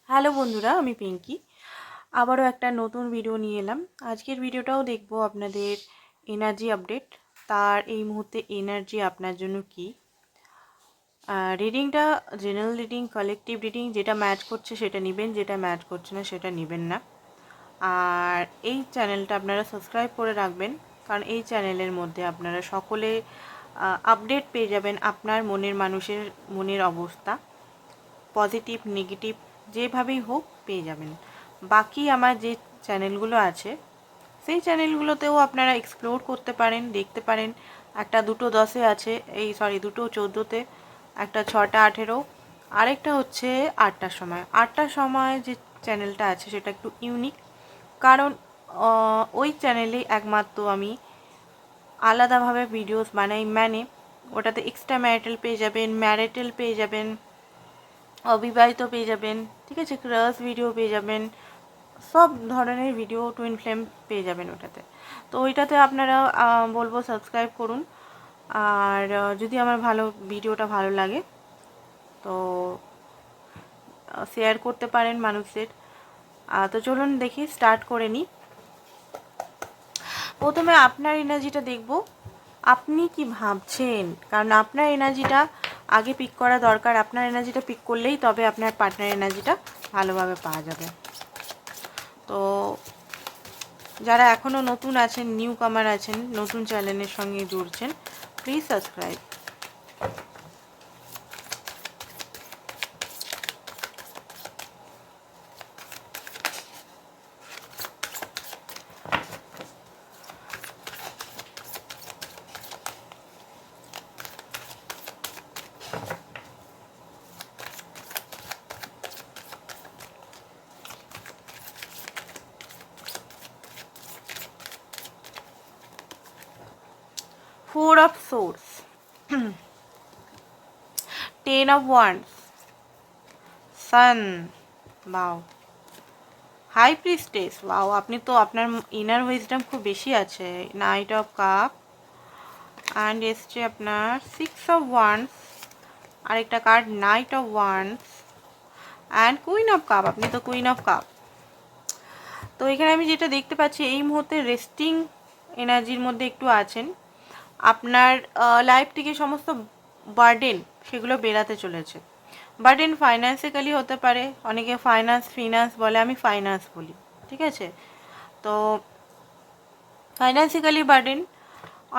Hello বন্ধুরা, আমি পিঙ্কি। আবারও একটা নতুন ভিডিও নিয়ে এলাম। আজকের ভিডিওটাও দেখব আপনাদের এনার্জি আপডেট। তার এই মুহূর্তে এনার্জি আপনার জন্য কি। রিডিংটা জেনারেল রিডিং, কালেকটিভ রিডিং। যেটা ম্যাচ করছে সেটা নেবেন, যেটা ম্যাচ করছে না সেটা নেবেন না। আর এই চ্যানেলটা আপনারা সাবস্ক্রাইব করে রাখবেন, কারণ এই চ্যানেলের মধ্যে আপনারা সকলে আপডেট পেয়ে যাবেন আপনার মনের মানুষের মনের অবস্থা, পজিটিভ নেগেটিভ যেভাবেই হোক পেয়ে যাবেন। বাকি আমার যে চ্যানেলগুলো আছে সেই চ্যানেলগুলোতেও আপনারা এক্সপ্লোর করতে পারেন, দেখতে পারেন। একটা 2:10-এ আছে, দুটো 14-তে, একটা 6টা 18, আরেকটা হচ্ছে 8টার সময়। 8টার সময় যে চ্যানেলটা আছে সেটা একটু ইউনিক, কারণ ওই চ্যানেলেই একমাত্র আমি আলাদাভাবে ভিডিওস বানাই। মানে ওটাতে এক্সট্রা ম্যারিটাল পেয়ে যাবেন, ম্যারিটাল পেয়ে যাবেন, অবিবাহিত পেয়ে যাবেন, ঠিক আছে, ক্রাশ ভিডিও পেয়ে যাবেন, সব ধরনের ভিডিও, টুইন ফ্লেম পেয়ে যাবেন ওটাতে। তো ওইটাতে আপনারা বলবো সাবস্ক্রাইব করুন। আর যদি আমার ভিডিওটা ভালো লাগে তো শেয়ার করতে পারেন মানুষদের। তো চলুন দেখি, স্টার্ট করে নিই। প্রথমে আপনার এনার্জিটা দেখব, আপনি কি ভাবছেন, কারণ আপনার এনার্জিটা আগে পিক করা দরকার। আপনার এনার্জিটা পিক করলেই তবে আপনার পার্টনার এনার্জিটা ভালোভাবে পাওয়া যাবে। তো যারা এখনও নতুন আছেন, নিউ কামার আছেন, নতুন চ্যানেলের সঙ্গে জুড়ছেন, please subscribe. Four of Swords, Ten of Wands, Sun, wow, high priestess, wow, আপনি তো আপনার ইনার উইজডম খুব বেশি আছে। নাইট অফ কাপ, অ্যান্ড এসছে আপনার 6 of Wands, আরেকটা card night of wands, and queen of cup. আপনি তো কুইন অফ কাপ। তো এখানে আমি যেটা দেখতে পাচ্ছি, এই মুহূর্তে রেস্টিং এনার্জির মধ্যে একটু আছেন। আপনার লাইফ থেকে সমস্ত বার্ডেন সেগুলো বেরাতে চলেছে। বার্ডেন ফাইন্যান্সিক্যালি হতে পারে, অনেকে ফিনান্স বলে, আমি ফাইন্যান্স বলি, ঠিক আছে। তো ফাইন্যান্সিক্যালি বার্ডেন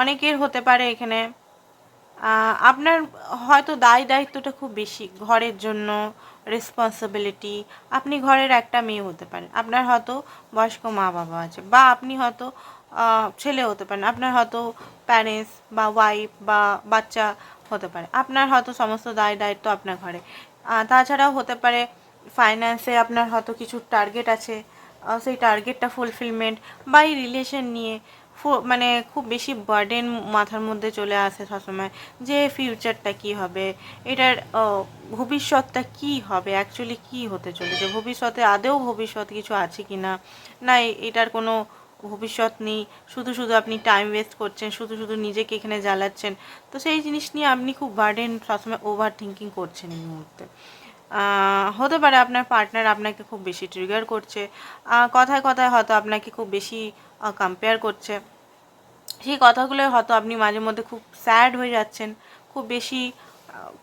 অনেকের হতে পারে এখানে। আপনার হয়তো দায়িত্বটা খুব বেশি, ঘরের জন্য রেসপন্সিবিলিটি। আপনি ঘরের একটা মেয়ে হতে পারেন, আপনার হয়তো বয়স্ক মা বাবা আছে, বা আপনি হয়তো ছেলে হতে পারেন, আপনার হয়তো প্যারেন্টস বা ওয়াইফ বা বাচ্চা হতে পারে, আপনার হয়তো সমস্ত দায়িত্ব আপনার ঘরে। তাছাড়াও হতে পারে ফাইন্যান্সে আপনার হয়তো কিছু টার্গেট আছে, সেই টার্গেটটা ফুলফিলমেন্ট, বা এই রিলেশন নিয়ে মানে খুব বেশি বার্ডেন মাথার মধ্যে চলে আসে সবসময়, যে ফিউচারটা কি হবে, এটার ভবিষ্যৎটা কি হবে, অ্যাকচুয়ালি কি হতে চলেছে, ভবিষ্যতে আদৌ ভবিষ্যৎ কিছু আছে কি না, না এটার কোনো ভবিষ্যৎ নেই, শুধু শুধু আপনি টাইম ওয়েস্ট করছেন, শুধু শুধু নিজেকে এখানে জ্বালাচ্ছেন। তো সেই জিনিস নিয়ে আপনি খুব বার্ডেন সবসময় ওভার থিঙ্কিং করছেন এই মুহূর্তে। হতে পারে আপনার পার্টনার আপনাকে খুব বেশি ট্রিগার করছে, কথায় কথায় হয়তো আপনাকে খুব বেশি কম্পেয়ার করছে। সেই কথাগুলো হয়তো আপনি মাঝে মধ্যে খুব স্যাড হয়ে যাচ্ছেন, খুব বেশি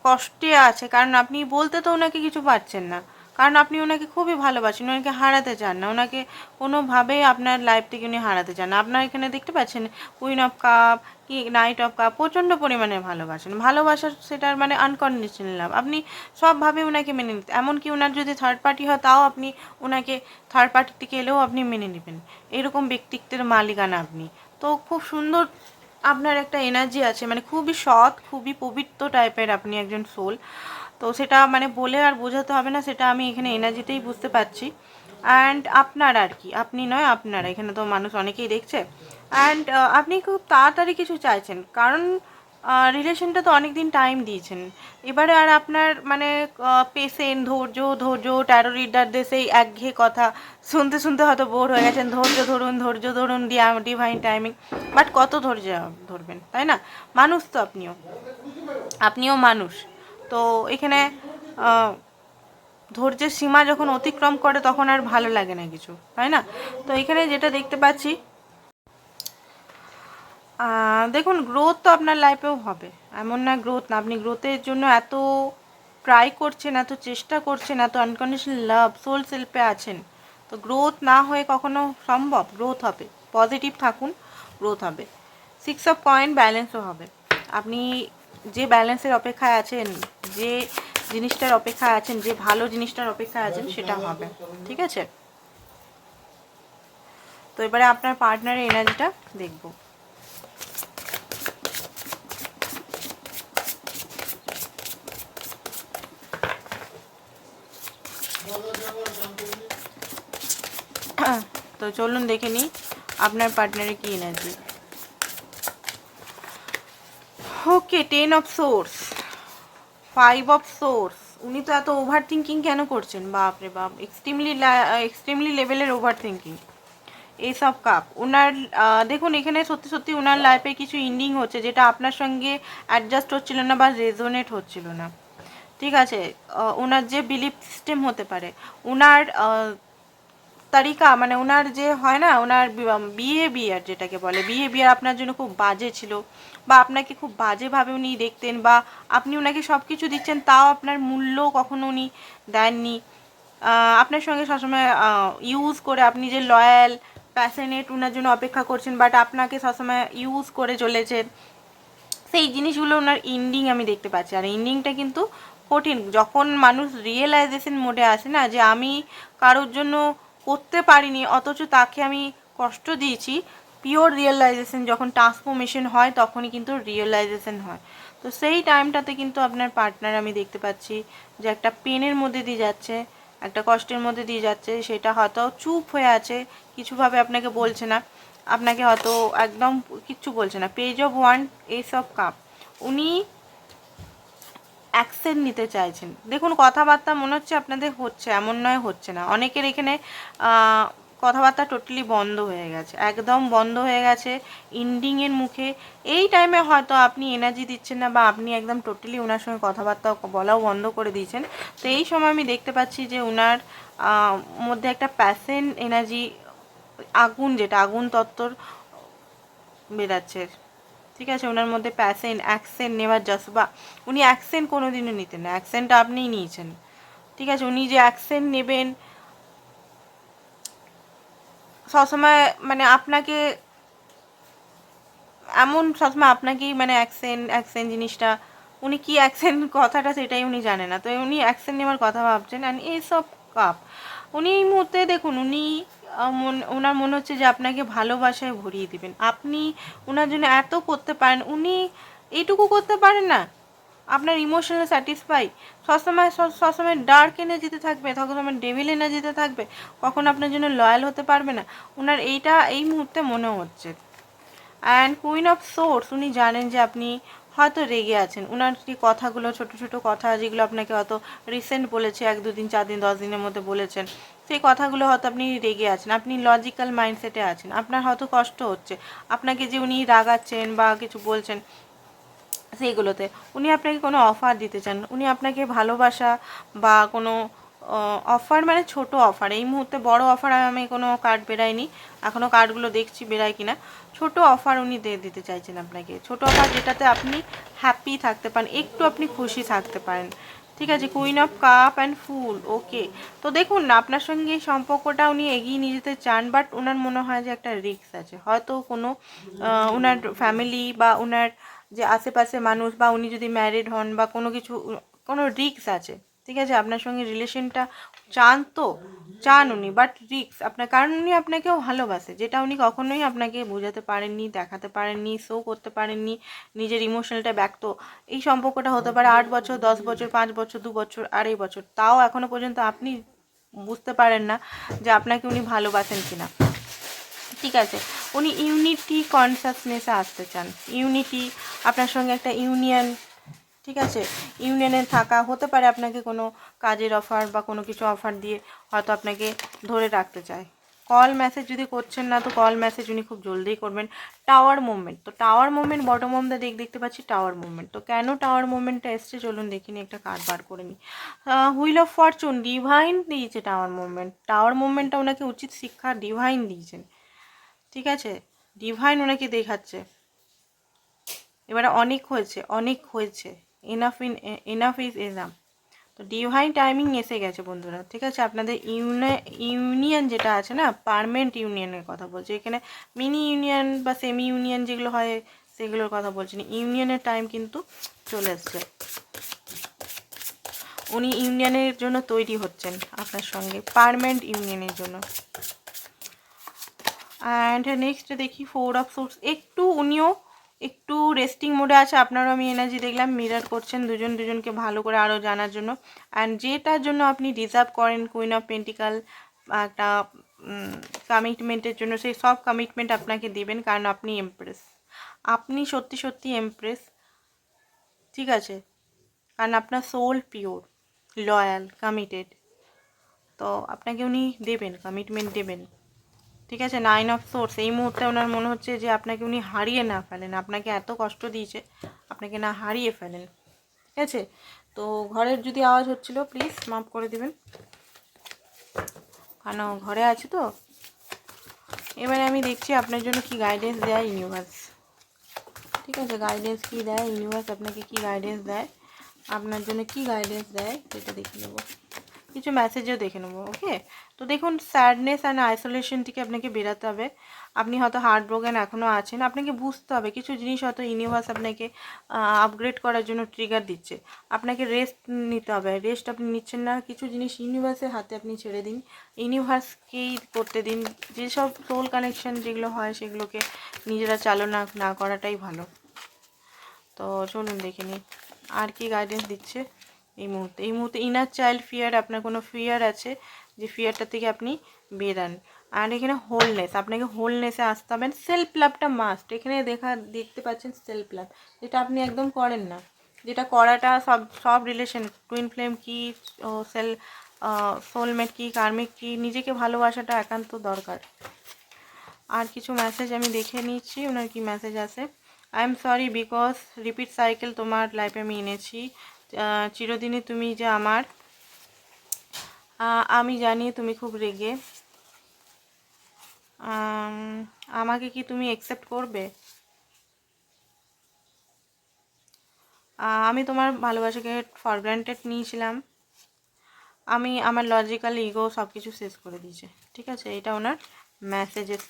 কষ্টে আছে, কারণ আপনি বলতে তো ওনাকে কিছু পারছেন না, কারণ আপনি ওনাকে খুবই ভালোবাসেন, ওনাকে হারাতে চান না, ওনাকে কোনোভাবেই আপনার লাইফ থেকে উনি হারাতে চান না। আপনার এখানে দেখতে পাচ্ছেন কুইন অফ কাপ কি নাইট অফ কাপ, প্রচণ্ড পরিমাণে ভালোবাসেন, ভালোবাসার সেটার মানে আনকন্ডিশনাল লাভ। আপনি সবভাবে ওনাকে মেনে নিতে, এমনকি ওনার যদি থার্ড পার্টি হয় তাও আপনি ওনাকে থার্ড পার্টি থেকে এলেও আপনি মেনে নেবেন, এরকম ব্যক্তিত্বের মালিকানা আপনি। তো খুব সুন্দর আপনার একটা এনার্জি আছে, মানে খুবই সৎ, খুবই পবিত্র টাইপের আপনি একজন সোল। তো সেটা মানে বলে আর বোঝাতে হবে না, সেটা আমি এখানে এনার্জিতেই বুঝতে পারছি। অ্যান্ড আপনার আর কি, আপনি নয় আপনারা, এখানে তো মানুষ অনেকেই দেখছে। অ্যান্ড আপনি খুব তাড়াতাড়ি কিছু চাইছেন, কারণ রিলেশনটা তো অনেক দিন টাইম দিয়েছেন। এবারে আর আপনার মানে পেশেন্ট, ধৈর্য ট্যারো রিডারদের সেই একঘেয়ে কথা শুনতে শুনতে হয়তো বোর হয়ে গেছেন। ধৈর্য ধরুন ডিভাইন টাইমিং, বাট কত ধৈর্য ধরবেন, তাই না? মানুষ তো আপনিও মানুষ। তো এখানে ধৈর্যের সীমা যখন অতিক্রম করে তখন আর ভালো লাগে না কিছু, তাই না? তো এখানে যেটা দেখতে পাচ্ছি, দেখুন গ্রোথ তো আপনার লাইফেও হবে, এমন না গ্রোথ না। আপনি গ্রোথের জন্য এত ট্রাই করছেন, এত চেষ্টা করছেন, এত আনকন্ডিশনাল লাভ সোল সেলফে আছেন, তো গ্রোথ না হয়ে কখনো সম্ভব? গ্রোথ হবে, পজিটিভ থাকুন, গ্রোথ হবে। 6 অফ কয়েন ব্যালেন্সও হবে। আপনি যে ব্যালেন্সের অপেক্ষায় আছেন, যে জিনিসটার অপেক্ষায় আছেন, যে ভালো জিনিসটার অপেক্ষায় আছেন, সেটা হবে, ঠিক আছে? তো এবারে আপনার পার্টনারের এনার্জিটা দেখবো। তো চলুন দেখে নিই আপনার পার্টনারের কি energy. Okay, 10 of swords, 5 of swords. উনি তো এত ওভার থিঙ্কিং কেন করছেন? বাপরে বাপ, এক্সট্রিমলি লেভেলের ওভার থিঙ্কিং। এইসব কাপ ওনার, দেখুন এখানে সত্যি সত্যি ওনার লাইফে কিছু ইন্ডিং হচ্ছে যেটা আপনার সঙ্গে অ্যাডজাস্ট হচ্ছিল না বা রেজোনেট হচ্ছিল না, ঠিক আছে? ওনার যে বিলিফ সিস্টেম হতে পারে, ওনার তারিকা, মানে ওনার যে হয় না, ওনার বিহেভিয়ার, যেটাকে বলে বিহেভিয়ার, আপনার জন্য খুব বাজে ছিল, বা আপনাকে খুব বাজেভাবে উনি দেখতেন, বা আপনি ওনাকে সব কিছু দিচ্ছেন তাও আপনার মূল্য কখনো উনি দেননি। আপনার সঙ্গে সবসময় ইউজ করে, আপনি যে লয়াল প্যাশনেট ওনার জন্য অপেক্ষা করছেন, বাট আপনাকে সবসময় ইউজ করে চলেছেন, সেই জিনিসগুলো ওনার ইন্ডিং আমি দেখতে পাচ্ছি। আর ইন্ডিংটা কিন্তু কঠিন, যখন মানুষ রিয়েলাইজেশন মোডে আসে না, যে আমি কারোর জন্য করতে পারিনি অথচ তাকে আমি কষ্ট দিয়েছি, পিওর রিয়েলাইজেশন যখন ট্রান্সফরমেশন হয় তখনই কিন্তু রিয়েলাইজেশন হয়। তো সেই টাইমটাতে কিন্তু আপনার পার্টনার আমি দেখতে পাচ্ছি যে একটা পেনের মধ্যে দিয়ে যাচ্ছে, একটা কষ্টের মধ্যে দিয়ে যাচ্ছে, সেটা হয়তো চুপ হয়ে আছে, কিছুভাবে আপনাকে বলছে না, আপনাকে হয়তো একদম কিচ্ছু বলছে না। Page of one, S of cup, উনি অ্যাকশন নিতে চাইছেন। দেখুন কথাবার্তা মনে হচ্ছে আপনাদের হচ্ছে, এমন নয় হচ্ছে না। অনেকের এখানে কথাবার্তা টোটালি বন্ধ হয়ে গেছে, একদম বন্ধ হয়ে গেছে, ইন্ডিংয়ের মুখে। এই টাইমে হয়তো আপনি এনার্জি দিচ্ছেন না, বা আপনি একদম টোটালি ওনার সঙ্গে কথাবার্তা বলাও বন্ধ করে দিয়েছেন। তো এই সময় আমি দেখতে পাচ্ছি যে ওনার মধ্যে একটা প্যাশন এনার্জি, আগুন, যেটা আগুন তত্ত্বর বেরাচ্ছে, ঠিক আছে? ওনার মধ্যে প্যাশন, অ্যাকশন নেওয়ার জজবা, উনি অ্যাকশন কোনো দিনও নিতেন না, অ্যাকশনটা আপনিই নিয়েছেন, ঠিক আছে? উনি যে অ্যাকশন নেবেন সবসময়, মানে আপনাকে এমন সবসময় আপনাকেই, মানে অ্যাকশন অ্যাকশন জিনিসটা, উনি কি অ্যাকশন কথাটা সেটাই উনি জানে না, তো উনি অ্যাকশন নেওয়ার কথা ভাবছেন। অ্যান্ড এইসব কাপ, উনি এই মুহূর্তে দেখুন, উনি ওনার মনে হচ্ছে যে আপনাকে ভালোবাসায় ভরিয়ে দিবেন। আপনি ওনার জন্য এত করতে পারেন, উনি এইটুকু করতে পারেন না, আপনার ইমোশনাল স্যাটিসফাই। সবসময় ডার্ক এনার্জিতে থাকবে, সবসময় ডেভিল এনার্জিতে থাকবে, কখন আপনার জন্য লয়াল হতে পারবে না। ওনার এইটা এই মুহূর্তে মনে হচ্ছে। অ্যান্ড কুইন অফ সোর্স, উনি জানেন যে আপনি হয়তো রেগে আছেন। ওনার যে কথাগুলো, ছোট ছোট কথা যেগুলো আপনাকে হয়তো রিসেন্ট বলেছে, 1-2 দিন 4 দিন 10 দিনের মধ্যে বলেছেন, সেই কথাগুলো হয়তো আপনি রেগে আছেন, আপনি লজিক্যাল মাইন্ডসেটে আছেন, আপনার হয়তো কষ্ট হচ্ছে, আপনাকে যে উনি রাগাচ্ছেন বা কিছু বলছেন সেইগুলোতে। উনি আপনাকে কোনো অফার দিতে চান, উনি আপনাকে ভালোবাসা বা কোনো অফার, মানে ছোট অফার, এই মুহূর্তে বড় অফার আমি কোনো কার্ড বেরায়নি, এখনও কার্ডগুলো দেখছি বেরায় কিনা। ছোট অফার উনি দিতে চাইছেন আপনাকে, ছোট অফার যেটাতে আপনি হ্যাপি থাকতে পারেন, একটু আপনি খুশি থাকতে পারেন, ঠিক আছে? Queen of cup and fool, okay. তো দেখুন না, আপনার সঙ্গে এই সম্পর্কটা উনি এগিয়ে নিয়ে যেতে চান, বাট ওনার মনে হয় যে একটা রিস্ক আছে, হয়তো কোনো ওনার ফ্যামিলি বা ওনার যে আশেপাশে মানুষ, বা উনি যদি ম্যারিড হন বা কোনো কিছু, কোনো রিস্ক আছে, ঠিক আছে? আপনার সঙ্গে রিলেশনটা চান, তো চান উনি, বাট রিস্ক আপনার, কারণ উনি আপনাকেও ভালোবাসে, যেটা উনি কখনোই আপনাকে বোঝাতে পারেননি, দেখাতে পারেননি, শো করতে পারেননি নিজের ইমোশনালটা ব্যক্ত। এই সম্পর্কটা হতে পারে 8 বছর, 10 বছর, 5 বছর, 2 বছর, 2.5 বছর, তাও এখনো পর্যন্ত আপনি বুঝতে পারেন না যে আপনাকে উনি ভালোবাসেন কিনা, ঠিক আছে? উনি ইউনিটি কনসাসনেসে আসতে চান, ইউনিটি, আপনার সঙ্গে একটা ইউনিয়ন, ঠিক আছে? ইউনিয়নে থাকা হতে পারে, আপনাকে কোনো কাজের অফার বা কোনো কিছু অফার দিয়ে হয়তো আপনাকে ধরে রাখতে চায়, কল মেসেজ যদি করছেন না, তো কল মেসেজ উনি খুব জলদিই করবেন। টাওয়ার মুভমেন্ট, তো tower movement bottom of the দেখতে পাচ্ছি টাওয়ার মুভমেন্ট। তো কেন টাওয়ার মুভমেন্টটা এসছে চলুন দেখিনি, একটা কার্ড বার করে নিই। হুইল অফ ফরচুন, ডিভাইন দিয়েছে টাওয়ার মুভমেন্ট। টাওয়ার মুভমেন্টটা ওনাকে উচিত শিক্ষা ডিভাইন দিয়েছেন, ঠিক আছে, ডিভাইন ওনাকে দেখাচ্ছে। এবারে অনেক হয়েছে, অনেক হয়েছে, এনাফ ইজ এনাফ। তো ডিভাইন টাইমিং এসে গেছে বন্ধুরা, ঠিক আছে। আপনাদের ইউনিয়ন যেটা আছে না, পার্মানেন্ট ইউনিয়নের কথা বলছি এখানে, মিনি ইউনিয়ন বা সেমি ইউনিয়ন যেগুলো হয় সেগুলোর কথা বলছি না, ইউনিয়নের টাইম কিন্তু চলে এসছে। উনি ইউনিয়নের জন্য তৈরি হচ্ছেন আপনার সঙ্গে, পার্মানেন্ট ইউনিয়নের জন্য। অ্যান্ড নেক্সট দেখি 4 অফ সোর্স, একটু উনিও একটু রেস্টিং মোডে আছে। আপনারও আমি এনার্জি দেখলাম, মিরার করছেন দুজন দুজনকে ভালো করে আরও জানার জন্য। অ্যান্ড যেটার জন্য আপনি ডিজার্ভ করেন, কুইন অফ পেন্টিকাল, একটা কমিটমেন্টের জন্য, সেই সব কমিটমেন্ট আপনাকে দেবেন, কারণ আপনি এমপ্রেস, আপনি সত্যি সত্যি এমপ্রেস, ঠিক আছে, কারণ আপনার সোল পিওর, লয়াল, কমিটেড। তো আপনাকে উনি দেবেন, কমিটমেন্ট দেবেন, ঠিক আছে। 9 অফ সোর্স, এই মুহূর্তে ওনার মনে হচ্ছে যে আপনাকে উনি হারিয়ে না ফেলেন, আপনাকে এত কষ্ট দিয়েছে আপনাকে না হারিয়ে ফেলেন, ঠিক আছে। তো ঘরের যদি আওয়াজ হচ্ছিল প্লিজ মাফ করে দিবেন, কারণ ঘরে আছে তো। এবারে আমি দেখছি আপনার জন্য কি গাইডেন্স দেয় ইউনিভার্স, ঠিক আছে। গাইডেন্স কি দেয় ইউনিভার্স, আপনাকে কি গাইডেন্স দেয়, আপনার জন্য কি গাইডেন্স দেয় সেটা দেখে নেব, কিছু মেসেজও দেখে নেবো, ওকে। তো দেখুন, স্যাডনেস অ্যান্ড আইসোলেশন থেকে আপনাকে বেরাতে হবে। আপনি হয়তো হার্ট ব্রোকেন এখনও আছেন, আপনাকে বুঝতে হবে কিছু জিনিস হয়তো ইউনিভার্স আপনাকে আপগ্রেড করার জন্য ট্রিগার দিচ্ছে। আপনাকে রেস্ট নিতে হবে, রেস্ট আপনি নিচ্ছেন না, কিছু জিনিস ইউনিভার্সের হাতে আপনি ছেড়ে দিন, ইউনিভার্সকেই করতে দিন। যেসব সোল কানেকশন যেগুলো হয় সেগুলোকে নিজেরা চালনা না করাটাই ভালো। তো চলুন দেখে নিই আর কি গাইডেন্স দিচ্ছে এই মুহূর্তে ইনার চাইল্ড ফিয়ার, আপনার কোনো ফিয়ার আছে, যে ফিয়ারটা থেকে আপনি বেরান। আর এখানে হোলনেস, আপনাকে হোলনেসে আসতে হবে, সেলফ লাভটা মাস্ট। এখানে দেখতে পাচ্ছেন সেলফ লাভ, যেটা আপনি একদম করেন না, যেটা করাটা সব রিলেশন, টুইন ফ্লেম কি, সোলমেট কি, কার্মিক কি, নিজেকে ভালোবাসাটা একান্ত দরকার। আর কিছু মেসেজ আমি দেখে নিচ্ছি ওনার কি মেসেজ আছে। I am sorry because repeat cycle তোমার লাইফে আমি এনেছি, চিরদিনই তুমি যে আমার, আমি জানি তুমি খুব রেগে, আমাকে কি তুমি অ্যাকসেপ্ট করবে, আমি তোমার ভালোবাসাকে ফর গ্রান্টেড নিয়েছিলাম, আমি আমার লজিক্যাল ইগো সব কিছু শেষ করে দিয়েছে, ঠিক আছে। এটা ওনার মেসেজের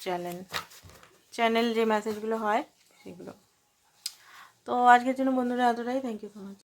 চ্যানেল যে মেসেজগুলো হয় সেগুলো। তো আজকের জন্য বন্ধুরা এতটাই, থ্যাংক ইউ সো মাচ।